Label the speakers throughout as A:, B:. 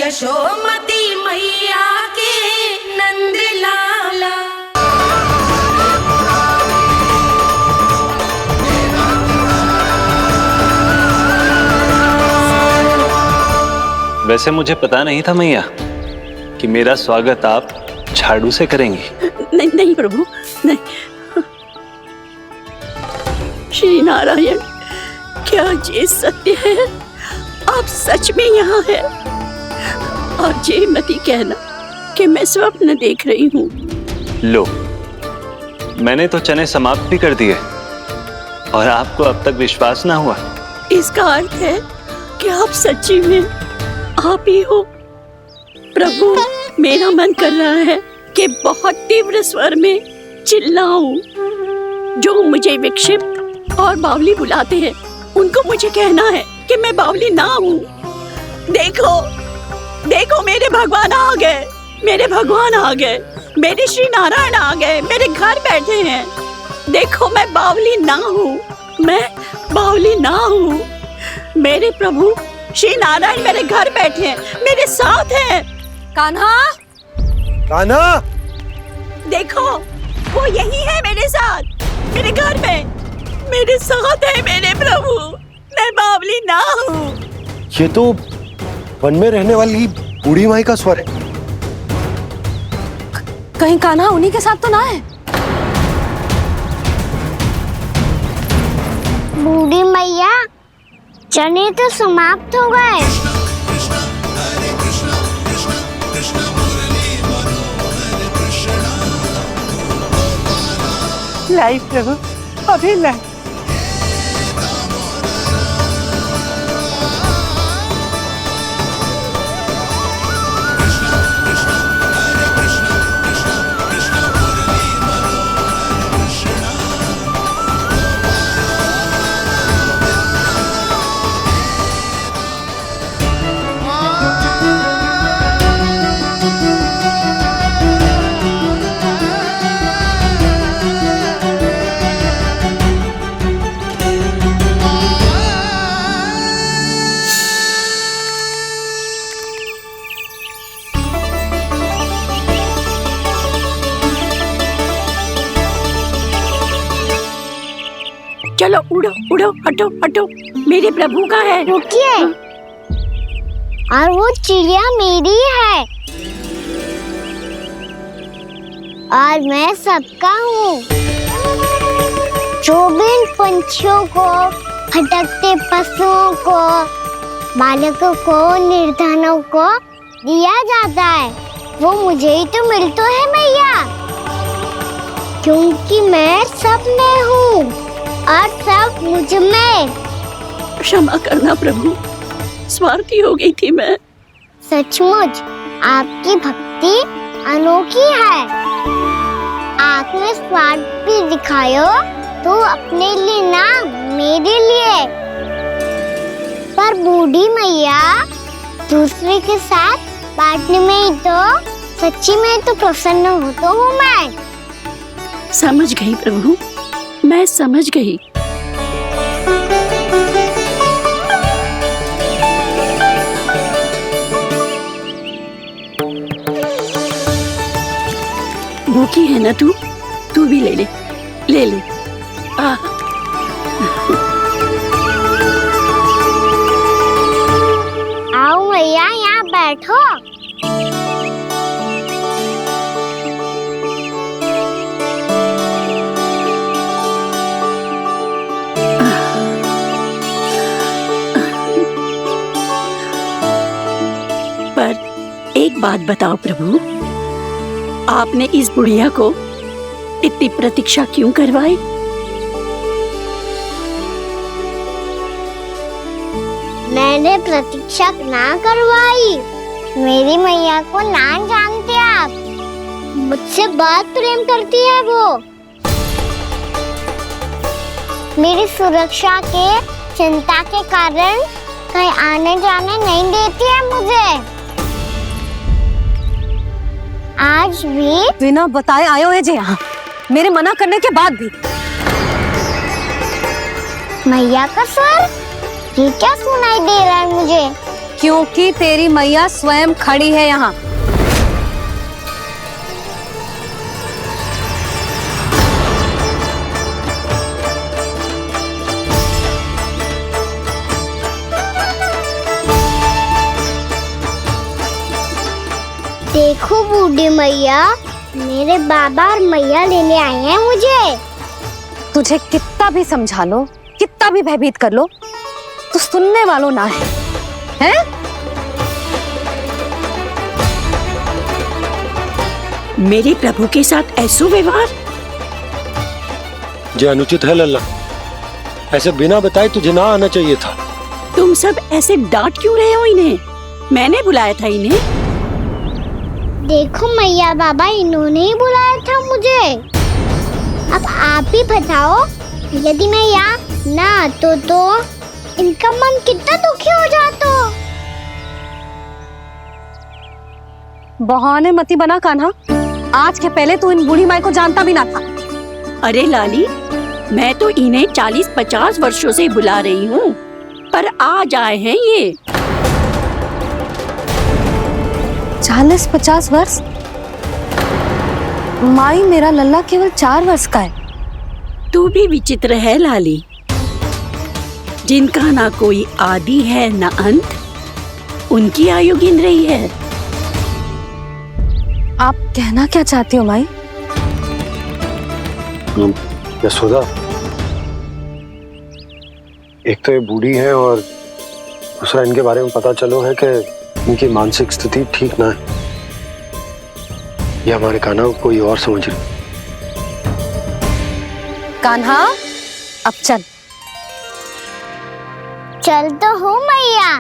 A: यशोमती मैया के नंद लाला।
B: वैसे मुझे पता नहीं था मैया कि मेरा स्वागत आप झाड़ू से करेंगी।
C: नहीं नहीं प्रभु, नहीं। श्री नारायण, क्या ये सत्य है? आप सच में यहाँ हैं? और ये मत ही कहना कि मैं स्वप्न देख रही हूँ।
B: लो, मैंने तो चने समाप्त भी कर दिए और आपको अब तक विश्वास ना हुआ।
C: इसका अर्थ है कि आप सच्ची में आप ही हो। प्रभु, मेरा मन कर रहा है कि बहुत तीव्र स्वर में चिल्लाऊं। जो मुझे विक्षिप्त और बावली बुलाते हैं, उनको मुझे कहना है कि मैं बावली ना हूँ। देखो, देखो, मेरे भगवान आ गए, मेरे भगवान आ गए, मेरे श्री नारायण आ गए, मेरे घर बैठे हैं। देखो, मैं बावली ना हूँ, मैं बावली ना हूँ। मेरे प्रभु श्री नारायण मेरे घर बैठे हैं, मेरे साथ हैं।
A: कान्हा,
D: कान्हा,
C: देखो, वो यही है मेरे साथ, मेरे घर में, मेरे साथ है मेरे प्रभु। मैं बावली ना हूँ।
D: ये तो वन में रहने वाली बूढ़ी माई का स्वर है।
A: कहीं कान्हा उन्हीं के साथ तो ना है?
E: बूढ़ी मैया, चने तो समाप्त हो गए।
C: लाई प्रभु, अभी लाई। चलो उड़ो उड़ो, हटो हटो, मेरे प्रभु का है।
E: रुकिए, और वो चिड़िया मेरी है और मैं सबका हूँ। जो भी इन पंछियों को, भटकते पशुओं को, बालकों को, निर्धनों को दिया जाता है, वो मुझे ही तो मिलता है मैया, क्योंकि मैं सब में हूँ और सब मुझ में।
C: क्षमा करना प्रभु, स्वार्थी हो गई थी मैं।
E: सचमुच आपकी भक्ति अनोखी है। आपने स्वार्थ भी दिखायो तो अपने लिए ना, मेरे लिए। पर बूढ़ी मैया, दूसरे के साथ बांटने में ही तो सच्ची में तो प्रसन्न होता हूँ मैं।
C: समझ गई प्रभु, मैं समझ गई। भूखी है ना तू? तू भी ले ले, ले ले।
E: आओ मैया, यहाँ बैठो।
C: पर एक बात बताओ प्रभु, आपने इस बुढ़िया को इतनी प्रतीक्षा क्यों करवाई?
E: मैंने प्रतीक्षा ना करवाई। मेरी मैया को ना जानते आप, मुझसे बहुत प्रेम करती है वो। मेरी सुरक्षा के चिंता के कारण कहीं आने जाने नहीं देती है मुझे। आज भी
A: बिना बताए आयो है जे यहाँ, मेरे मना करने के बाद भी।
E: मैया का स्वर, ये क्या सुनाई दे रहा है मुझे?
A: क्योंकि तेरी मैया स्वयं खड़ी है यहाँ।
E: देखो बूढ़ी मैया, मेरे बाबा और मैया लेने आए हैं मुझे।
A: तुझे कितना भी समझा लो, कितना भी भयभीत कर लो, तो सुनने वालों ना है, हैं?
C: मेरे प्रभु के साथ ऐसा व्यवहार
D: जो अनुचित है लल्ला। ऐसे बिना बताए तुझे ना आना चाहिए था।
C: तुम सब ऐसे डांट क्यों रहे हो इन्हें? मैंने बुलाया था इन्हें।
E: देखो मैया बाबा, इन्होंने ही बुलाया था मुझे। अब आप ही बताओ, यदि मैं यहाँ ना आतो तो इनका मन कितना दुखी हो जाता।
A: बहाने मती बना कान्हा। आज के पहले तू इन बूढ़ी माई को जानता भी ना था।
C: अरे लाली, मैं तो इन्हें 40-50 वर्षों से बुला रही हूँ, पर आज आए हैं ये।
A: 40-50 वर्ष? माई, मेरा लल्ला केवल 4 वर्ष का है।
C: तू भी विचित्र है लाली। जिनका ना कोई आदि है ना अंत, उनकी आयु गिन रही है।
A: आप कहना क्या चाहती हो माई?
D: यशोदा, एक तो ये बूढ़ी है और दूसरा इनके बारे में पता चलो है कि इनकी मानसिक स्थिति ठीक ना है। ये हमारे कान्हा को कोई और समझ रही।
A: कान्हा, अब चल।
E: चल तो हो मैया।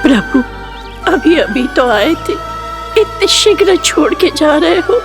C: प्रभु, अभी अभी तो आए थे, इतने शीघ्र छोड़ के जा रहे हो।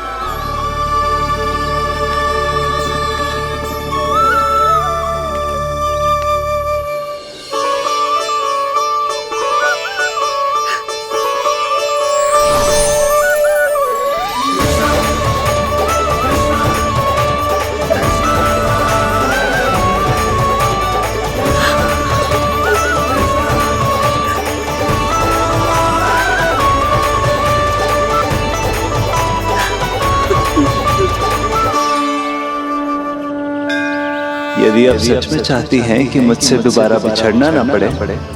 B: यदि आप सच में चाहती हैं कि मुझसे दोबारा बिछड़ना ना पड़े,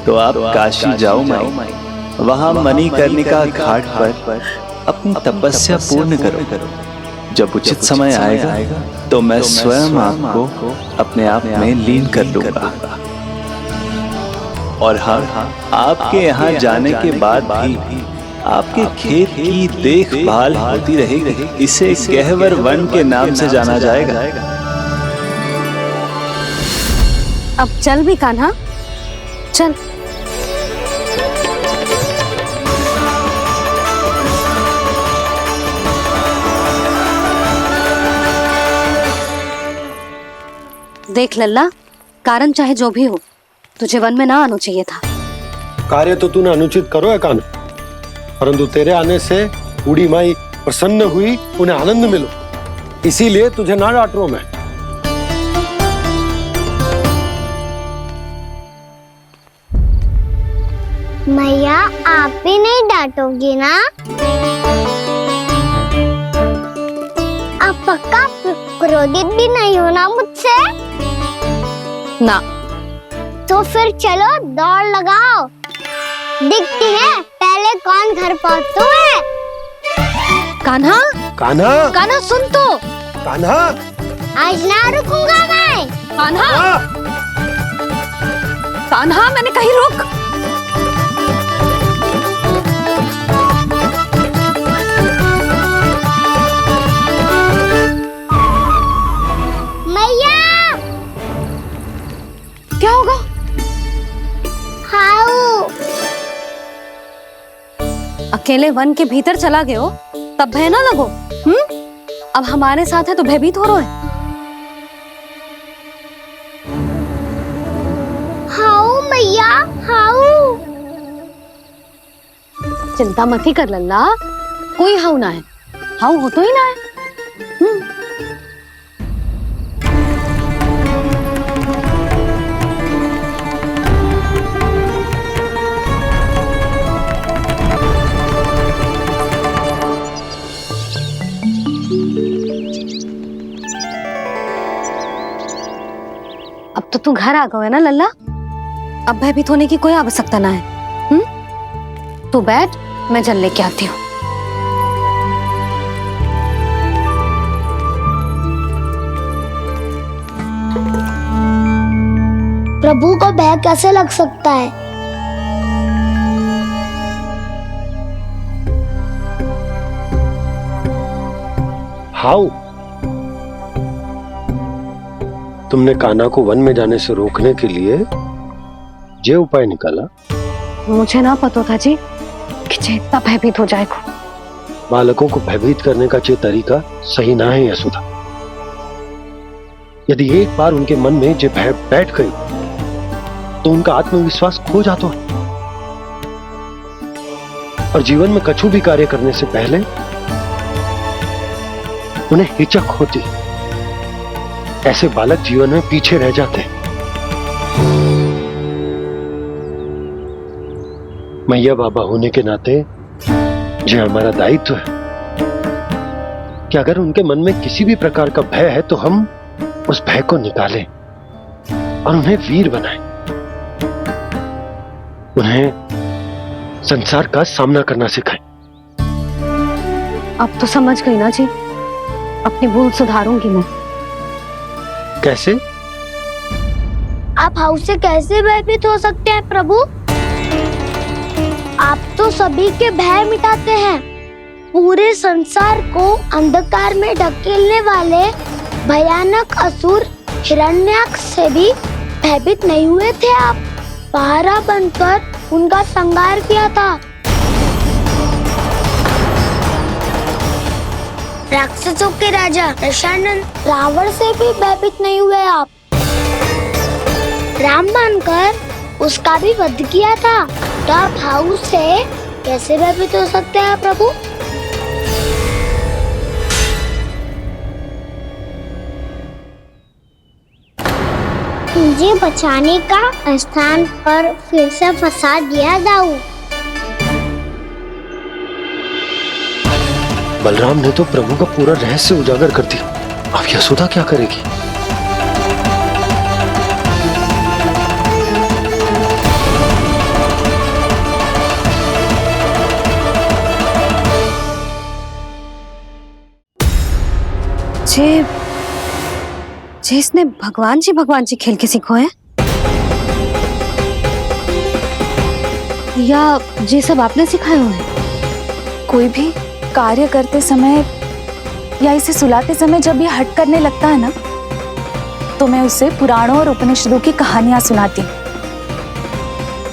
B: तो आप काशी जाओ माई। वहां मणिकर्णिका घाट पर अपनी तपस्या पूर्ण करो। जब उचित समय आएगा तो मैं स्वयं आपको अपने आप में लीन कर लूंगा। और हाँ, आपके यहाँ जाने के बाद भी आपके खेत की देखभाल होती रहेगी। इसे गहवर वन के नाम से जाना जाएगा।
A: अब चल भी कान्हा, चल। देख लल्ला, कारण चाहे जो भी हो, तुझे वन में ना आना चाहिए था।
D: कार्य तो तूने अनुचित करो है कान्हा, परंतु तेरे आने से बूढ़ी माई प्रसन्न हुई, उन्हें आनंद मिलो, इसीलिए तुझे ना डांट रहा हूं मैं।
E: मैया, आप भी नहीं डांटोगी ना? आप पक्का क्रोधित भी नहीं हो ना मुझसे?
A: ना।
E: तो फिर चलो दौड़ लगाओ, दिखती है पहले कौन घर पहुंचता है।
A: कान्हा,
D: कान्हा,
A: कान्हा सुन तो।
D: कान्हा,
E: आज ना रुकूंगा मैं।
A: कान्हा, कान्हा, मैंने कही रुक। क्या होगा?
E: हाउ
A: अकेले वन के भीतर चला गए हो, तब भय ना लगो। अब हमारे साथ है तो भयभीत हो रहे हैं।
E: How how.
A: चिंता मत ही कर लल्ला, कोई हाउ ना है, हाउ हो तो ही ना है। अब तो तू घर आ गया है ना लल्ला, अब भयभीत होने की कोई आवश्यकता ना है। तू बैठ, मैं जल लेके आती हूँ।
E: प्रभु को भय कैसे लग सकता है?
D: हाउ? तुमने कान्हा को वन में जाने से रोकने के लिए ये उपाय निकाला?
A: मुझे ना पता था जी कि जे इतना भयभीत हो जाएगा।
D: बालकों को भयभीत करने का ये तरीका सही ना है यशोदा। यदि एक बार उनके मन में ये भय बैठ गई तो उनका आत्मविश्वास खो जाता है और जीवन में कछु भी कार्य करने से पहले उन्हें हिचक होती। ऐसे बालक जीवन में पीछे रह जाते हैं। मैया बाबा होने के नाते ये हमारा दायित्व है कि अगर उनके मन में किसी भी प्रकार का भय है तो हम उस भय को निकालें और उन्हें वीर बनाएं, उन्हें संसार का सामना करना सिखाएं।
A: अब तो समझ गई ना जी, अपनी भूल सुधारूंगी मैं।
D: कैसे?
E: आप हाउ से कैसे भयभीत हो सकते हैं प्रभु? आप तो सभी के भय मिटाते हैं। पूरे संसार को अंधकार में ढकेलने वाले भयानक असुर हिरण्याक्ष से भी भयभीत नहीं हुए थे आप। पहरा बनकर उनका संहार किया था। राक्षसों के राजा दशानन रावण से भी भयभीत नहीं हुए आप। राम बनकर उसका भी वध किया था। तो आप हाउ से कैसे भयभीत हो सकते हैं प्रभु? मुझे बचाने का स्थान पर फिर से फंसा दिया जाऊ।
D: बलराम ने तो प्रभु का पूरा रहस्य उजागर कर दिया। अब यशोदा क्या करेगी?
A: जे इसने भगवान जी खेल के सीखो है, या जे सब आपने सिखाए हुए हैं?
F: कोई भी कार्य करते समय या इसे सुलाते समय जब ये हट करने लगता है ना, तो मैं उसे पुराणों और उपनिषदों की कहानियां सुनाती हूँ।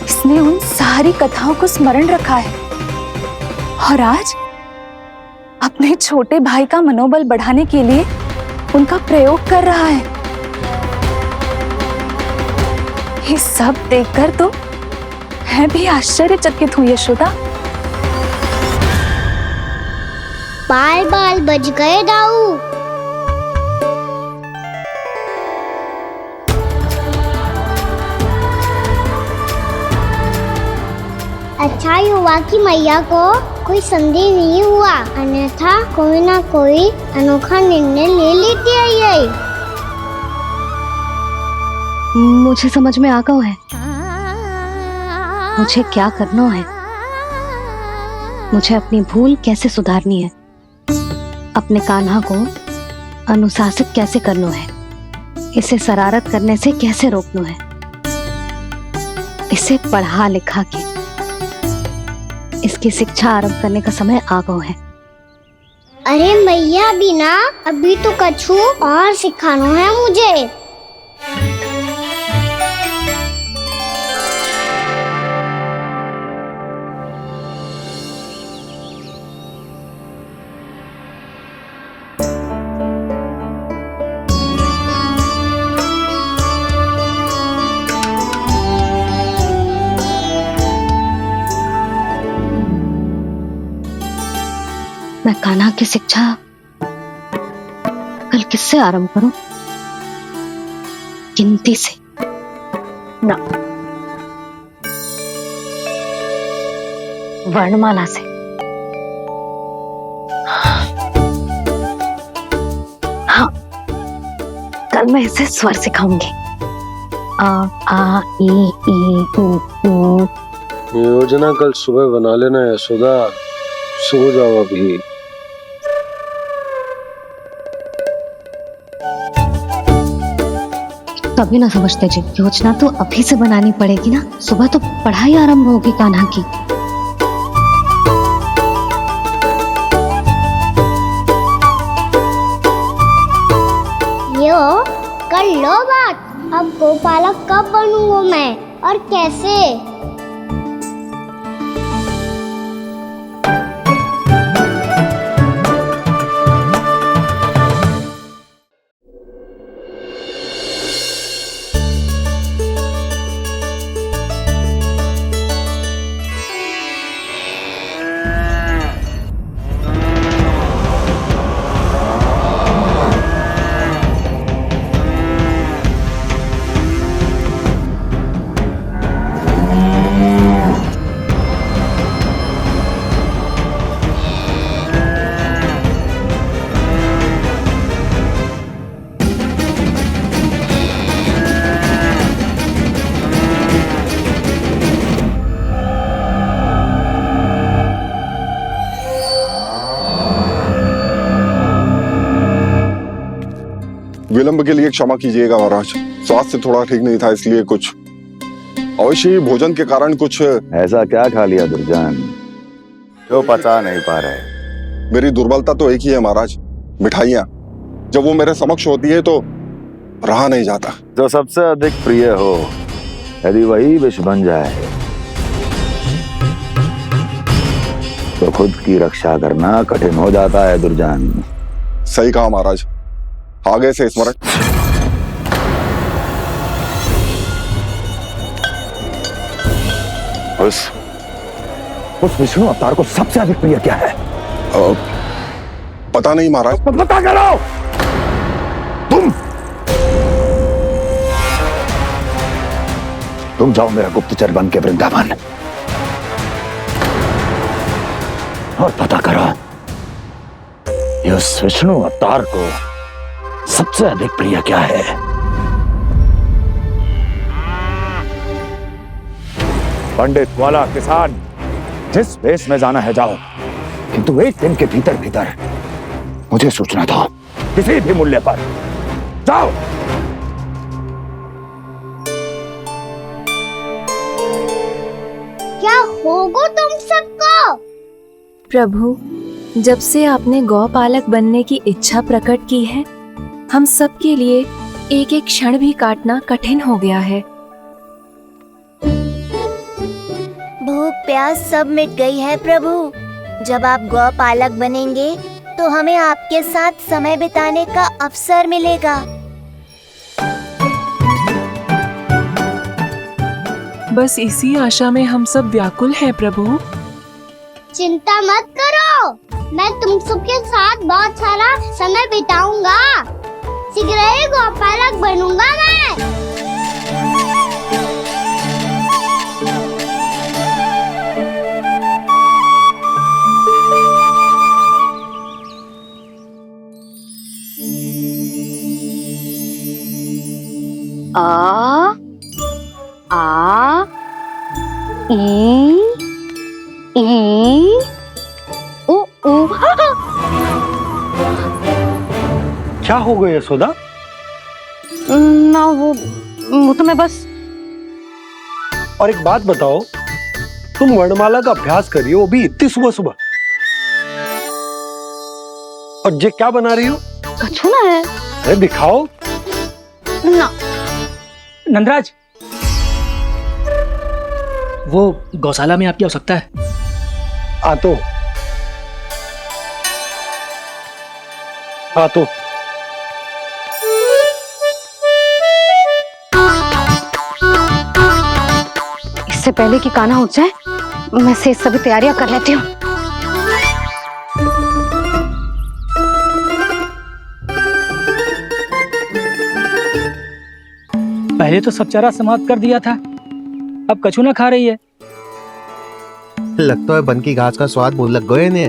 F: इसने उन सारी कथाओं को स्मरण रखा है और आज अपने छोटे भाई का मनोबल बढ़ाने के लिए उनका प्रयोग कर रहा है। ये सब देखकर तो मैं भी आश्चर्यचकित हुई यशोदा।
E: बाल बाल बज गए दाऊ। अच्छा ही हुआ कि मैया को कोई संदेह नहीं हुआ, अन्यथा कोई ना कोई अनोखा निर्णय ले लेती है ये।
A: मुझे समझ में आ गया है मुझे क्या करना है। मुझे अपनी भूल कैसे सुधारनी है, अपने कान्हा को अनुशासित कैसे करना है, इसे शरारत करने से कैसे रोकना है, इसे पढ़ा लिखा के इसकी शिक्षा आरंभ करने का समय आ गया है।
E: अरे मैया बिना अभी तो कछु और सिखाना है मुझे।
A: मैं कान्हा की शिक्षा कल किससे आरंभ करूं? गिनती से ना, वर्णमाला से। हाँ, कल मैं इसे स्वर सिखाऊंगी। आ आ ई उ ऊ।
D: योजना कल सुबह बना लेना यशोदा, सो जाओ अभी।
A: तभी ना समझते जी, योजना तो अभी से बनानी पड़ेगी ना। सुबह तो पढ़ाई आरंभ होगी कान्हा की।
E: यो कर लो बात। अब गोपालक कब बनूंगा मैं और कैसे?
G: विलंब के लिए क्षमा कीजिएगा महाराज, स्वास्थ्य थोड़ा ठीक नहीं था इसलिए कुछ अवश्य ही भोजन के कारण कुछ।
H: ऐसा क्या खा लिया दुर्जन जो पचा नहीं पा रहे?
G: मेरी दुर्बलता तो एक ही है महाराज, मिठाइयाँ। जब वो मेरे समक्ष होती है तो रहा नहीं जाता।
H: जो सबसे अधिक प्रिय हो, यदि वही विष बन जाए तो खुद की रक्षा करना कठिन हो जाता है दुर्जन।
G: सही कहा महाराज, आगे से स्मरण।
H: उस विष्णु अवतार को सबसे अधिक प्रिय क्या है?
G: पता नहीं महाराज।
H: पता करो। तुम जाओ मेरा गुप्तचर बन के वृंदावन और पता करो इस विष्णु अवतार को सबसे अधिक प्रिय क्या है। पंडित वाला किसान, जिस वेश में जाना है जाओ, किंतु एक दिन के भीतर भीतर मुझे सूचना दो, किसी भी मूल्य पर। जाओ।
E: क्या होगा तुम सबको?
F: प्रभु, जब से आपने गौपालक बनने की इच्छा प्रकट की है, हम सब के लिए एक एक क्षण भी काटना कठिन हो गया है।
I: भूख प्यास सब मिट गई है प्रभु। जब आप गौपालक बनेंगे तो हमें आपके साथ समय बिताने का अवसर मिलेगा।
J: बस इसी आशा में हम सब व्याकुल हैं प्रभु।
E: चिंता मत करो, मैं तुम सबके साथ बहुत सारा समय बिताऊंगा। शीघ्र ही गोपालक बनूंगा मैं।
A: आ आ ई उ ऊ।
D: क्या हो गया यशोदा?
A: ना वो तो मैं बस।
D: और एक बात बताओ, तुम वर्णमाला का अभ्यास कर रही हो, वो भी इतनी सुबह सुबह, और ये क्या बना रही हो?
A: छूना है।
D: अरे दिखाओ
A: ना।
K: नंदराज, वो गौशाला में आपकी आवश्यकता है।
D: आ तो
A: इससे पहले कि कान्हा उठ जाए, मैं से सभी तैयारियां कर लेती हूँ।
K: पहले तो सब चारा समाप्त कर दिया था, अब कछु ना खा रही है।
L: लगता है बन की घास का स्वाद भूल लग गए ने।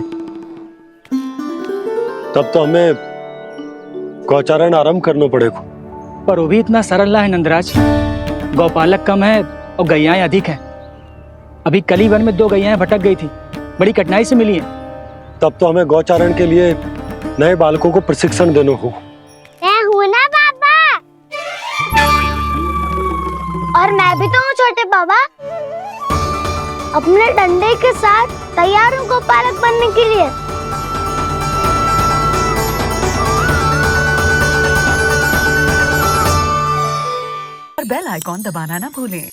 D: तब तो हमें गौचारण आरंभ करना पड़ेगा।
K: पर वो भी इतना सरल ना है नंदराज। गौपालक कम है और गैयाएं अधिक है। अभी कली वन में 2 गैयाएं भटक गई थी, बड़ी कठिनाई से मिली है।
D: तब तो हमें गौचारण के लिए नए बालकों को प्रशिक्षण देना हो।
E: मैं हूँ ना बाबा, और मैं भी तो हूँ छोटे बाबा। अपने डंडे के साथ तैयार हूँ गौपालक बनने के लिए।
M: और बेल आइकॉन दबाना ना भूलें।